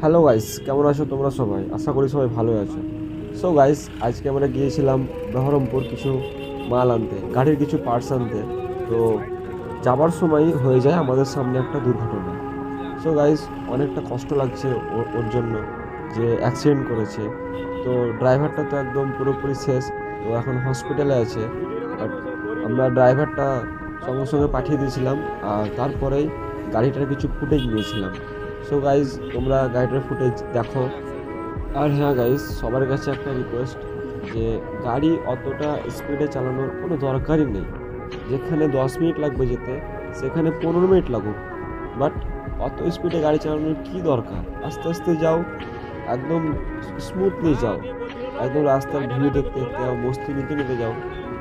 Hello guys, কেমন আছো তোমরা সবাই? আশা করি সবাই ভালো আছো। সো গাইস, আজকে আমরা গিয়েছিলাম বহরমপুর কিছু মাল আনতে, গাড়ির কিছু পার্টস আনতে। তো যাবার সময় হয়ে যায় আমাদের সামনে একটা দুর্ঘটনা। সো গাইস, অনেকটা কষ্ট লাগছে ওর জন্য, যে অ্যাক্সিডেন্ট করেছে। তো ড্রাইভারটা তো একদম পুরোপুরি শেষ, তো এখন হসপিটালে আছে। বাট আমরা ড্রাইভারটা সঙ্গে সঙ্গে পাঠিয়ে দিয়েছিলাম, আর তারপরেই গাড়িটার কিছু ফুটেজ নিয়েছিলাম। সো গাইজ, তোমরা গাড়িটার ফুটেজ দেখো। আর হ্যাঁ গাইজ, সবার কাছে একটা রিকোয়েস্ট, যে গাড়ি অতটা স্পিডে চালানোর কোনো দরকারই নেই। যেখানে 10 মিনিট লাগবে যেতে, সেখানে 15 মিনিট লাগুক। বাট অত স্পিডে গাড়ি চালানোর কী দরকার? আস্তে আস্তে যাও, একদম স্মুথলি যাও, একদম রাস্তার ভিউ দেখতে দেখতে যাও, মস্তি নিতে নিতে যাও।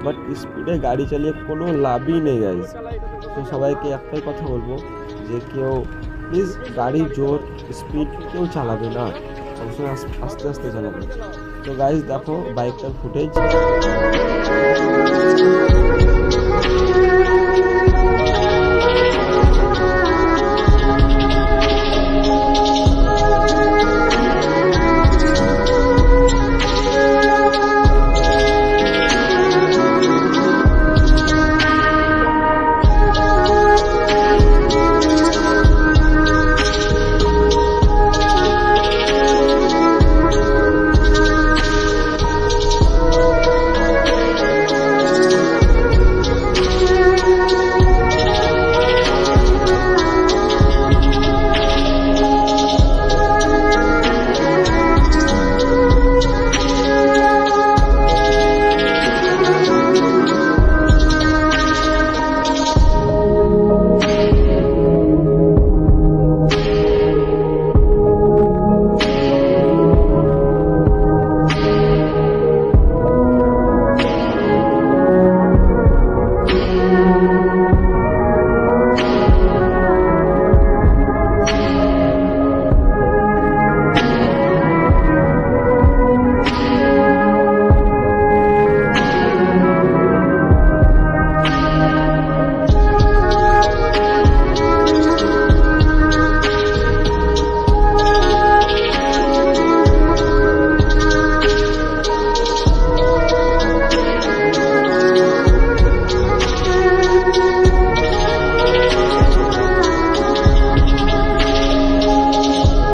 বাট স্পিডে গাড়ি চালিয়ে কোনো লাভই নেই গাইজ। তো সবাইকে একটাই কথা বলবো, যে কেউ প্লিজ গাড়ি জোর স্পিড কেউ চালাবে না, সবসময় আস্তে আস্তে চালাবে। তো গাইজ দেখো বাইকটার ফুটেজ।